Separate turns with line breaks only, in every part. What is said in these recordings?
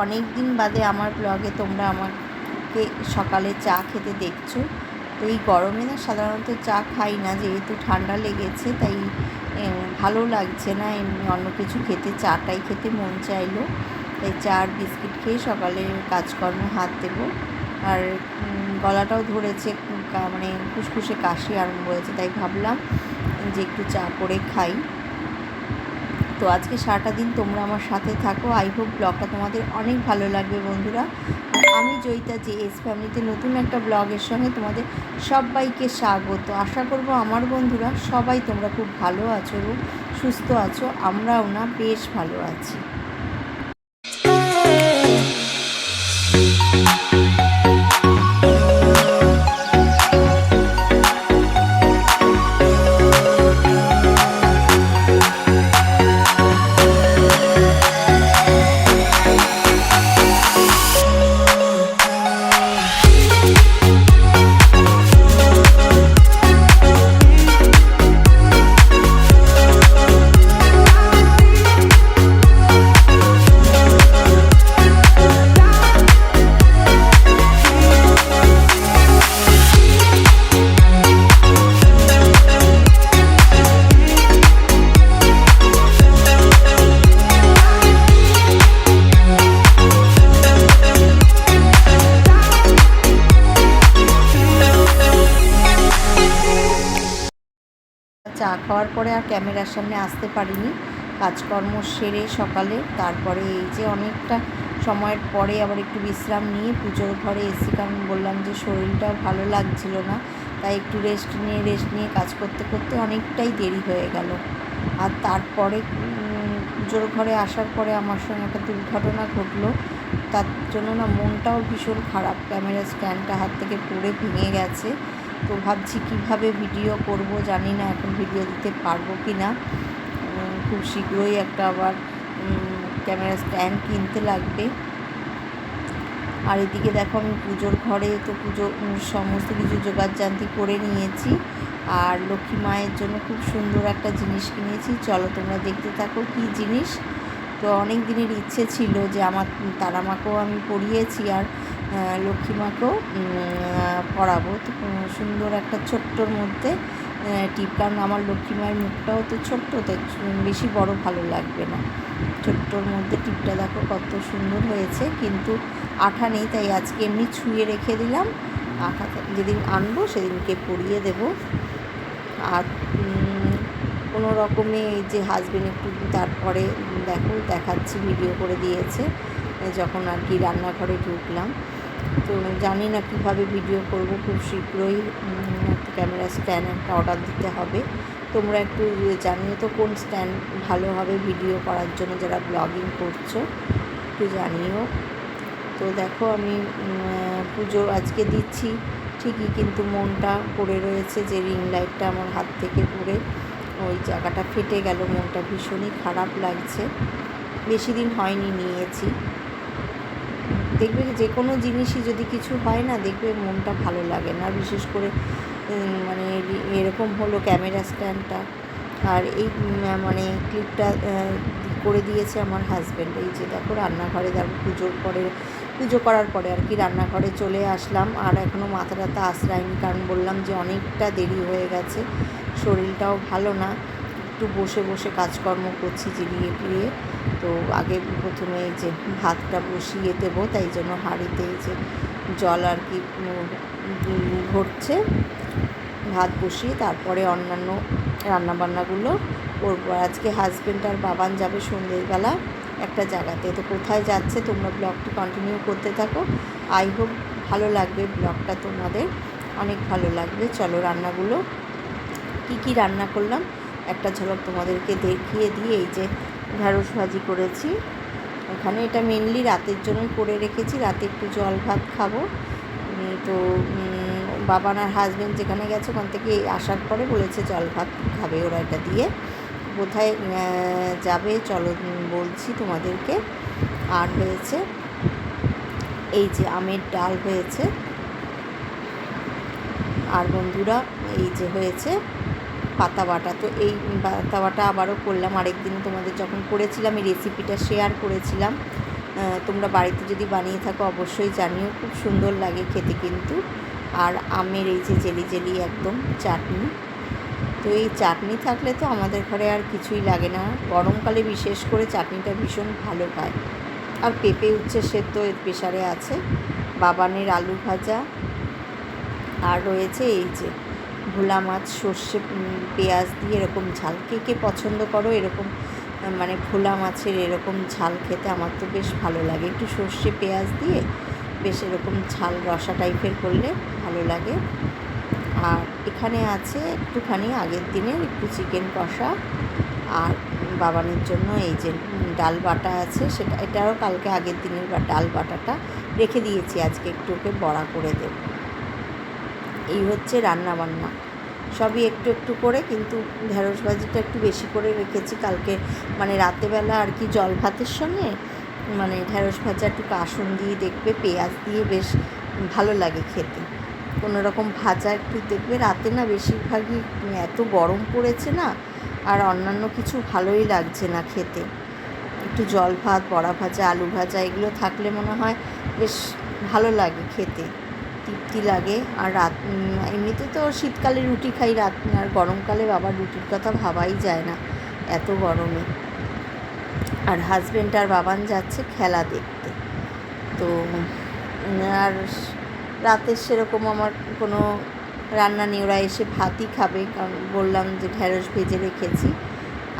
অনেক দিন বাদে আমার ব্লগে তোমরা আমাকে সকালে চা খেতে দেখছো। তো এই গরমে না সাধারণত চা খাই না, যেহেতু ঠান্ডা লেগেছে তাই ভালো লাগছে না এমনি অন্য কিছু খেতে, চাটাই খেতে মন চাইলো। তাই চা আর বিস্কিট খেয়ে সকালে কাজকর্মে হাত দেবো। আর গলাটাও ধরেছে, মানে ফুসফুসে কাশি আরম্ভ হয়েছে, তাই ভাবলাম যে একটু চা করে খাই। তো আজকে সারাটা দিন তোমরা আমার সাথে থাকো। আই হোপ ব্লগটা তোমাদের অনেক ভালো লাগবে বন্ধুরা। আমি জয়িতা JS ফ্যামিলিতে নতুন একটা ব্লগের সঙ্গে তোমাদের সবাইকে স্বাগত। আশা করব আমার বন্ধুরা সবাই তোমরা খুব ভালো আছো এবং সুস্থ আছো, আমরাও না বেশ ভালো আছি। চা খাওয়ার পরে আর ক্যামেরার সামনে আসতে পারিনি, কাজকর্ম সেরে সকালে। তারপরে এই যে অনেকটা সময়ের পরে আবার একটু বিশ্রাম নিয়ে পুজোর ঘরে এসেছি, কারণ বললাম যে শরীরটাও ভালো লাগছিল না, তাই একটু রেস্ট নিয়ে কাজ করতে করতে অনেকটাই দেরি হয়ে গেল। আর তারপরে পুজোর ঘরে আসার পরে আমার সঙ্গে একটা দুর্ঘটনা ঘটলো, তার জন্য না মনটাও ভীষণ খারাপ। ক্যামেরা স্ট্যান্ডটা হাত থেকে পড়ে ভেঙে গেছে। তো ভাবছি কিভাবে ভিডিও করব, জানি না এখন ভিডিও দিতে পারবো কি না। খুব শীঘ্রই একটা আবার ক্যামেরা স্ট্যান্ড কিনতে লাগবে। আর এদিকে দেখো আমি পুজোর ঘরে তো পুজো সমস্ত কিছু জোগাড়জান্তি করে নিয়েছি, আর লক্ষ্মী মায়ের জন্য খুব সুন্দর একটা জিনিস কিনেছি। চলো তোমরা দেখতে থাকো কী জিনিস। তো অনেক দিনের ইচ্ছে ছিল যে আমার তারা মাকেও আমি পরিয়েছি আর লক্ষ্মী মাকেও পরাবো। তো সুন্দর একটা ছোট্টর মধ্যে টিপ, কারণ আমার লক্ষ্মী মায়ের মুখটাও তো ছোট্ট, তাই বেশি বড় ভালো লাগবে না। ছোট্টর মধ্যে টিপটা দেখো কত সুন্দর হয়েছে, কিন্তু আঠা নেই, তাই আজকে এমনি ছুঁয়ে রেখে দিলাম। আঠা যেদিন আনবো সেদিনকে পরিয়ে দেব। আর কোনো রকমে এই যে হাজবেন্ড একটু তারপরে দেখাচ্ছি ভিডিও করে দিয়েছে যখন আর কি রান্নাঘরে ঢুকলাম। তো জানি না কীভাবে ভিডিও করব, খুব শীঘ্রই ক্যামেরা স্ট্যান্ড একটা অর্ডার দিতে হবে। তোমরা একটু জানিও তো কোন স্ট্যান্ড ভালো হবে ভিডিও করার জন্য, যারা ব্লগিং করছো একটু জানিও। তো দেখো আমি পুজো আজকে দিচ্ছি ঠিকই, কিন্তু মনটা পড়ে রয়েছে যে রিং লাইটটা আমার হাত থেকে পড়ে ওই জায়গাটা ফেটে গেল। মনটা ভীষণই খারাপ লাগছে, বেশি দিন হয়নি নিয়েছি। দেখবে যে কোনো জিনিসই যদি কিছু হয় না, দেখবে মনটা ভালো লাগে না। বিশেষ করে মানে এরকম হলো ক্যামেরা স্ট্যান্ডটা, আর এই মানে ক্লিপটা করে দিয়েছে আমার হাজব্যান্ড। এই যে দেখো রান্নাঘরে দেখো পুজো করার পরে আর কি রান্নাঘরে চলে আসলাম। আর এখনও মাথা টাথা আশ্রায়নি, কারণ বললাম যে অনেকটা দেরি হয়ে গেছে, শরীরটাও ভালো না, একটু বসে বসে কাজকর্ম করছি জিরিয়ে টিরিয়ে। তো আগে প্রথমে এই যে ভাতটা বসিয়ে দেবো, তাই জন্য হাঁড়িতে এই যে জল আর কি ঘটছে, ভাত বসিয়ে তারপরে অন্যান্য রান্নাবান্নাগুলো করবো। আজকে হাজব্যান্ড আর বাবান যাবে সন্ধ্যেবেলা একটা জায়গাতে। তো কোথায় যাচ্ছে তোমরা ব্লগটি কন্টিনিউ করতে থাকো, আই হোপ ভালো লাগবে ব্লগটা, তোমাদের অনেক ভালো লাগবে। চলো রান্নাগুলো কি রান্না করলাম একটা ঝলক তোমাদেরকে দেখিয়ে দিয়ে। এই যে ঢ্যাঁড়স ভাজি করেছি এখানে, এটা মেনলি রাতের জন্যই করে রেখেছি, রাতে একটু জল ভাত খাবো। তো বাবান আর হাজব্যান্ড যেখানে গেছে ওখান থেকে আসার পরে বলেছে জল ভাত খাবে ওরা, এটা দিয়ে কোথায় যাবে চলো বলছি তোমাদেরকে। আর হয়েছে এই যে আমের ডাল হয়েছে, আর বন্ধুরা এই যে হয়েছে পাতা বাটা। তো এই পাতা বাটা আবারও করলাম, আরেকদিন তোমাদের যখন করেছিলাম এই রেসিপিটা শেয়ার করেছিলাম। তোমরা বাড়িতে যদি বানিয়ে থাকো অবশ্যই জানিও, খুব সুন্দর লাগে খেতে কিন্তু। আর আমের এই যে জেলি জেলি একদম চাটনি, তো এই চাটনি থাকলে তো আমাদের ঘরে আর কিছুই লাগে না। গরমকালে বিশেষ করে চাটনিটা ভীষণ ভালো খায়। আর পেঁপে উচ্ছে সেদ্ধ এর প্রেশারে আছে, বাবানের আলু ভাজা, আর রয়েছে এই যে ভোলা মাছ সর্ষে পেঁয়াজ দিয়ে এরকম ঝাল। কে কে পছন্দ করো এরকম মানে ভোলা মাছের এরকম ঝাল খেতে? আমার তো বেশ ভালো লাগে, একটু সর্ষে পেঁয়াজ দিয়ে বেশ এরকম ঝাল রসা টাইপের করলে ভালো লাগে। আর এখানে আছে একটুখানি আগের দিনের একটু চিকেন কষা, আর বাবানের জন্য এই যে ডাল বাটা আছে, সেটা এটাও কালকে আগের দিনের ডাল বাটাটা রেখে দিয়েছি, আজকে একটু ওকে বড়া করে দেব। এই হচ্ছে রান্না বান্না, সবই একটু একটু করে, কিন্তু ঢ্যাঁড়স ভাজিটা একটু বেশি করে রেখেছি কালকে, মানে রাতেবেলা আর কি জল ভাতের সঙ্গে মানে ঢ্যাঁড়স ভাজা একটু কাসুন দিয়ে দেখবে পেঁয়াজ দিয়ে বেশ ভালো লাগে খেতে। কোনো রকম ভাজা একটু দেখবে রাতে না বেশিরভাগই এত গরম পড়েছে না, আর অন্যান্য কিছু ভালোই লাগছে না খেতে। একটু জল ভাত, বড়া ভাজা, আলু ভাজা এগুলো থাকলে মনে হয় বেশ ভালো লাগে খেতে, তৃপ্তি লাগে। আর রাত এমনিতে তো শীতকালে রুটি খাই রাত, আর গরমকালে বাবার রুটির কথা ভাবাই যায় না এত গরমে। আর হাজব্যান্ড আর বাবান যাচ্ছে খেলা দেখতে, তো আর রাতে সেরকম আমার কোনো রান্না নেই, ওরা এসে ভাতই খাবে, কারণ বললাম যে ঢ্যাঁড়স ভেজে রেখেছি।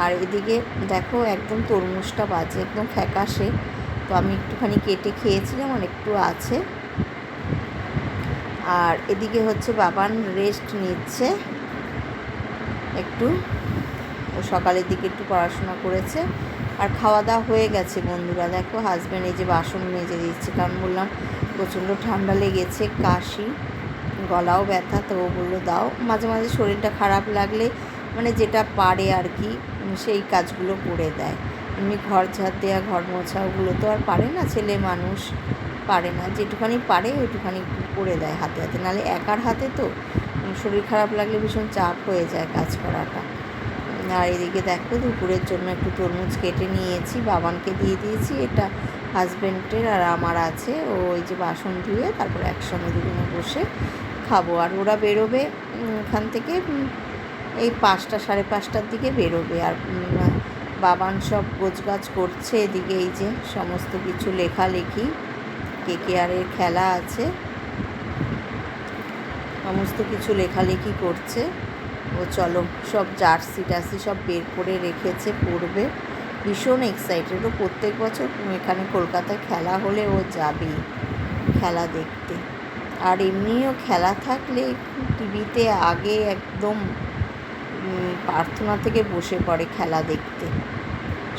আর এদিকে দেখো একদম তরমুজটা বাজে একদম ফ্যাকাশে, তো আমি একটুখানি কেটে খেয়েছিলাম, আর একটু আছে। আর এদিকে হচ্ছে বাবান রেস্ট নিচ্ছে একটু, ও সকালের দিকে একটু পড়াশোনা করেছে। আর খাওয়া দাওয়া হয়ে গেছে বন্ধুরা। দেখো হাজব্যান্ড এই যে বাসন মেজে দিচ্ছে, কারণ বললাম প্রচণ্ড ঠান্ডা লেগেছে, কাশি, গলাও ব্যথা, তো ও বললো দাও। মাঝে মাঝে শরীরটা খারাপ লাগলে মানে যেটা পারে আর কি সেই কাজগুলো করে দেয়। এমনি ঘর ঝাড় দেওয়া, ঘর মোছা ওগুলো তো আর পারে না, ছেলে মানুষ পারে না, যেটুখানি পারে ওইটুখানি করে দেয় হাতে হাতে, নাহলে একার হাতে তো শরীর খারাপ লাগলে ভীষণ চাপ হয়ে যায় কাজ করাটা। আর এদিকে দেখো দুপুরের জন্য একটু তরমুজ কেটে নিয়েছি, বাবানকে দিয়ে দিয়েছি, এটা হাজব্যান্ডের আর আমার আছে। ও ওই যে বাসন ধুয়ে তারপর একসঙ্গে দুজনে বসে খাবো। আর ওরা বেরোবে এখান থেকে এই 5টা 5:30টার দিকে বেরোবে। আর বাবান সব গোছগাছ করছে, এদিকে এই যে সমস্ত কিছু লেখালেখি, কেকেআরের খেলা আছে, সমস্ত কিছু লেখালেখি করছে। ও চলো সব জার্সি টার্সি সব বের করে রেখেছে, পড়বে, ভীষণ এক্সাইটেড। ও প্রত্যেক বছর এখানে কলকাতায় খেলা হলে ও যাবেই খেলা দেখতে। আর এমনিও খেলা থাকলে টিভিতে আগে একদম প্রার্থনা থেকে বসে পড়ে খেলা দেখতে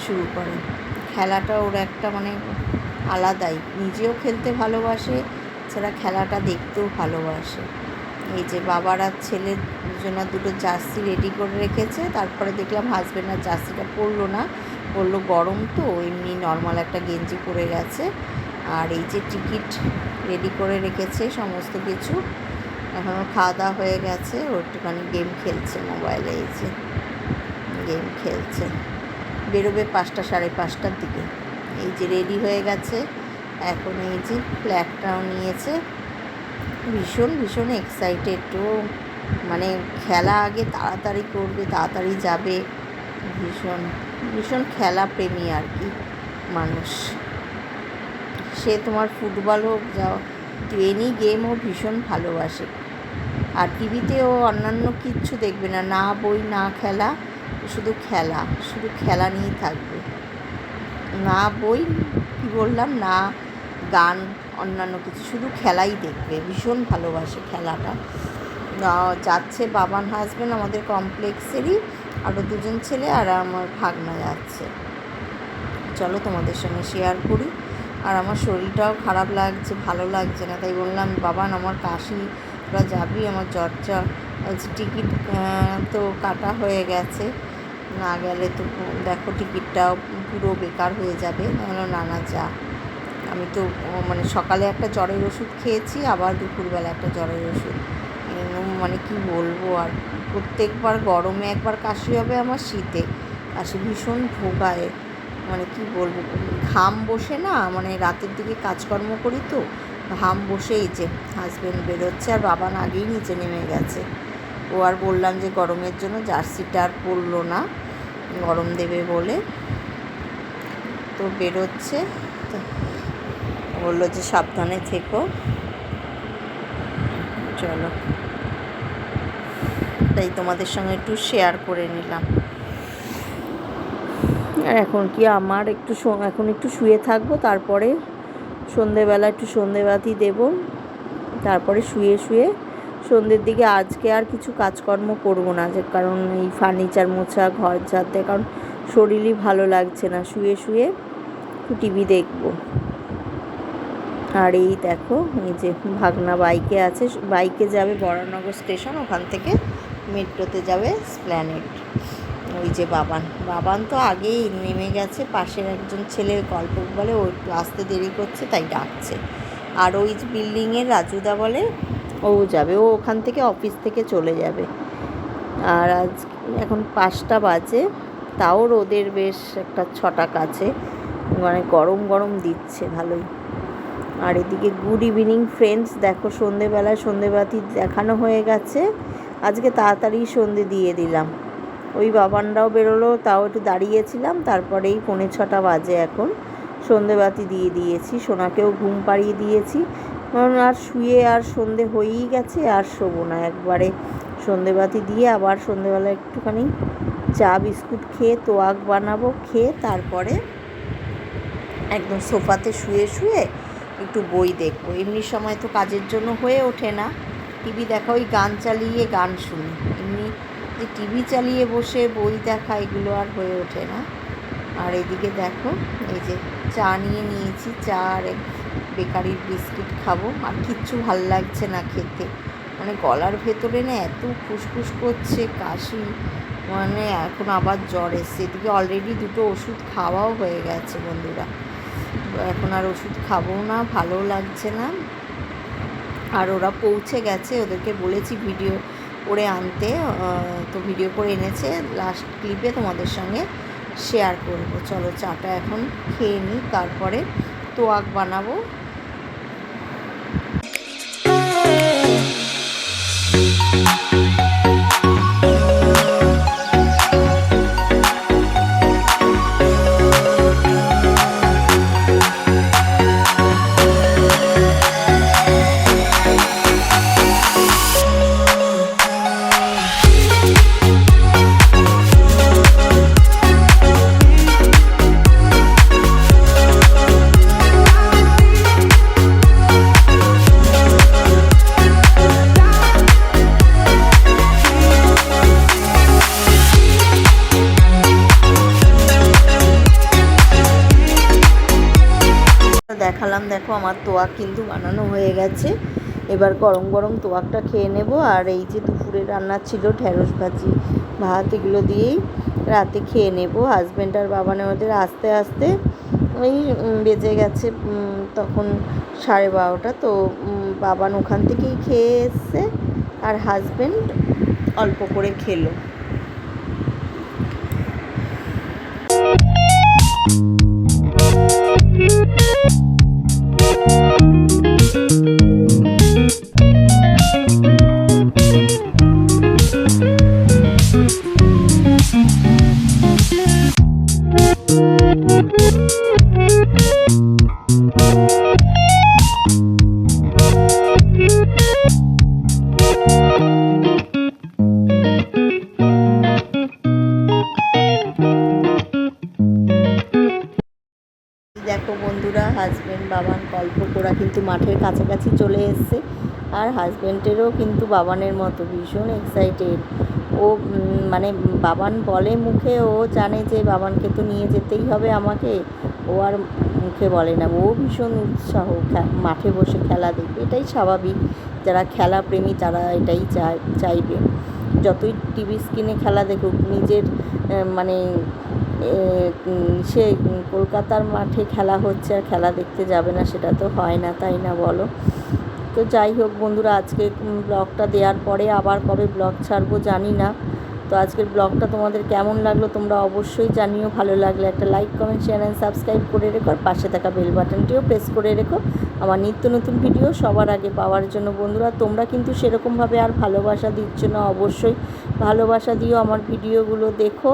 শুরু করে। খেলাটা ওর একটা মানে আলাদাই, নিজেও খেলতে ভালোবাসে, ছাড়া খেলাটা দেখতেও ভালোবাসে। এই যে বাবার আর ছেলের জন্য দুটো জার্সি রেডি করে রেখেছে। তারপরে দেখলাম হাজব্যান্ড আর জার্সিটা পরলো না, বললো গরম তো, এমনি নর্মাল একটা গেঞ্জি পরে গেছে। আর এই যে টিকিট রেডি করে রেখেছে সমস্ত কিছু। এখনও খাওয়া দাওয়া হয়ে গেছে, ও একটুখানি গেম খেলছে মোবাইলে, এই যে গেম খেলছে। বেরোবে 5টা 5:30টার দিকে। এই যে রেডি হয়ে গেছে এখন, এই যে ফ্ল্যাগটাও নিয়েছে, ভীষণ ভীষণ এক্সাইটেড। তো মানে খেলা আগে তাড়াতাড়ি করবে, তাড়াতাড়ি যাবে, ভীষণ ভীষণ খেলা প্রেমী আর কি মানুষ। সে তোমার ফুটবল হোক, যাও এনি গেমও ভীষণ ভালোবাসে। আর টিভিতেও অন্যান্য কিচ্ছু দেখবে না, না বই না খেলা, শুধু খেলা, শুধু খেলা নিয়েই থাকবে। না বই কী বললাম, না গান, অন্যান্য কিছু, শুধু খেলাই দেখবে, ভীষণ ভালোবাসে খেলাটা। যাচ্ছে বাবান হাজব্যান্ড আমাদের কমপ্লেক্সেরই, আরও 2জন ছেলে আর আমার ভাগনা যাচ্ছে। চলো তোমাদের সঙ্গে শেয়ার করি। আর আমার শরীরটাও খারাপ লাগছে, ভালো লাগছে না, তাই বললাম বাবান আমার কাশি, তোরা যাবি, আমার জ্বরটা হচ্ছে। টিকিট তো কাটা হয়ে গেছে, না গেলে তো দেখো টিকিটটাও পুরো বেকার হয়ে যাবে। না না যা, আমি তো মানে সকালে একটা জ্বরের ওষুধ খেয়েছি, আবার দুপুরবেলা একটা জ্বরের ওষুধ, মানে কি বলবো। আর প্রত্যেকবার গরমে একবার কাশি হবে আমার, শীতে কাশি ভীষণ ভোগায়, মানে কি বলবো, ঘাম বসে না, মানে রাতের দিকে কাজকর্ম করি তো ঘাম বসে। এই যে হাজব্যান্ড বেরোচ্ছে আর বাবান আগেই নিচে নেমে গেছে। ও আর বললাম যে গরমের জন্য জার্সিটা আর পরলো না, গরম দেবে বলে, তো বেরোচ্ছে। তো বললো যে সাবধানে থেকো। চলো, তাই তোমাদের সঙ্গে একটু শেয়ার করে নিলাম। আর এখন কি আমার এখন একটু শুয়ে থাকবো, তারপরে সন্ধেবেলা একটু সন্ধেবাতি দেবো, তারপরে শুয়ে শুয়ে সন্ধ্যের দিকে আজকে আর কিছু কাজকর্ম করবো না, যে কারণ এই ফার্নিচার মোছা, ঘর ঝাড়তে, কারণ শরীরই ভালো লাগছে না, শুয়ে শুয়ে একটু টিভি দেখবো। আর এই দেখো, এই যে ভাগনা বাইকে আছে, বাইকে যাবে বরানগর স্টেশন, ওখান থেকে মেট্রোতে যাবে এসপ্ল্যানেড। ওই যে বাবান তো আগেই নেমে গেছে, পাশের একজন ছেলে গল্প বলে, ও একটু আসতে দেরি করছে তাই ডাকছে। আর ওই যে বিল্ডিংয়ের রাজুদা বলে ও যাবে, ও ওখান থেকে অফিস থেকে চলে যাবে। আর আজ এখন 5টা বাজে, তাও রোদের বেশ একটা ছটাক আছে, মানে গরম গরম দিচ্ছে ভালোই। আর এদিকে গুড ইভিনিং ফ্রেন্ডস, দেখো সন্ধেবেলায় সন্ধেবাতি দেখানো হয়ে গেছে। আজকে তাড়াতাড়ি সন্ধে দিয়ে দিলাম, ওই বাবানরাও বেরোলো, তাও একটু দাঁড়িয়েছিলাম, তারপরেই 5:45 বাজে এখন সন্ধেবাতি দিয়ে দিয়েছি। সোনাকেও ঘুম পাড়িয়ে দিয়েছি, কারণ আর শুয়ে আর সন্ধে হয়েই গেছে, আর শোবো না, একবারে সন্ধেবাতি দিয়ে আবার সন্ধেবেলা একটুখানি চা বিস্কুট খেয়ে তোয়াক বানাবো, খেয়ে তারপরে একদম সোফাতে শুয়ে শুয়ে একটু বই দেখবো। এমনি সময় তো কাজের জন্য হয়ে ওঠে না, টিভি দেখা, ওই গান চালিয়ে গান শুনি, এমনি যে টিভি চালিয়ে বসে বই দেখা এগুলো আর হয়ে ওঠে না। আর এদিকে দেখো, এই যে চা নিয়েছি, চা আর বেকারির বিস্কিট খাবো। আর কিচ্ছু ভাল লাগছে না খেতে, মানে গলার ভেতরে না এত ফুসফুস করছে, কাশি, মানে এখন আবার জ্বর এসছে। এদিকে অলরেডি 2টো ওষুধ খাওয়াও হয়ে গেছে বন্ধুরা, এখন আর ওষুধ খাবো না, ভালোও লাগছে না। আর ওরা পৌঁছে গেছে, ওদেরকে বলেছি ভিডিও করে আনতে, তো ভিডিও করে এনেছে, লাস্ট ক্লিপে তোমাদের সঙ্গে শেয়ার করব। চলো চাটা এখন খেয়ে নিই, তারপরে তোয়াক বানাবো। দেখালাম, দেখো আমার তোয়াক কিন্তু বানানো হয়ে গেছে, এবার গরম গরম তোয়াকটা খেয়ে নেব। আর এই যে দুপুরে রান্না ছিল ঢেঁড়স ভাজি, ভাত, এগুলো দিয়েই রাতে খেয়ে নেব। হাজব্যান্ড আর বাবানের ওদের আস্তে আস্তে ওই বেজে গেছে তখন 12:30, তো বাবান ওখান থেকেই খেয়ে এসছে, আর হাজব্যান্ড অল্প করে খেলো। দেখো বন্ধুরা, হাজব্যান্ড বাবান গল্প করা কিন্তু মাঠের কাছাকাছি চলে এসছে, আর হাজব্যান্ডেরও কিন্তু বাবানের মতো ভীষণ এক্সাইটেড। ও মানে বাবান বলে মুখে, ও জানে যে বাবানকে তো নিয়ে যেতেই হবে আমাকে, ও আর মুখে বলে না, ও ভীষণ উৎসাহ, মাঠে বসে খেলা দেখবে, এটাই স্বাভাবিক, যারা খেলা প্রেমী তারা এটাই চাইবে। যতই টিভি স্ক্রিনে খেলা দেখুক, নিজের মানে সে কলকাতার মাঠে খেলা হচ্ছে আর খেলা দেখতে যাবে না, সেটা তো হয় না, তাই না বলো? তো যাই হোক বন্ধুরা, আজকে ব্লগটা দেওয়ার পরে আবার কবে ব্লগ ছাড়বো জানি না, তো আজকের ব্লগটা তোমাদের কেমন লাগলো তোমরা অবশ্যই জানিও। ভালো লাগলে একটা like, comment, share and subscribe করে রেখো, আর পাশে থাকা বেল বাটনটিও প্রেস করে রেখো আমার নিত্য নতুন ভিডিও সবার আগে পাওয়ার জন্য। বন্ধুরা, তোমরা কিন্তু সেরকমভাবে আর ভালোবাসা দিচ্ছ না, অবশ্যই ভালোবাসা দিও, আমার ভিডিওগুলো দেখো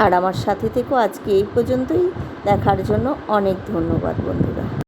আর আমার সাথে থেকো। আজকে এই পর্যন্তই, দেখার জন্য অনেক ধন্যবাদ বন্ধুরা।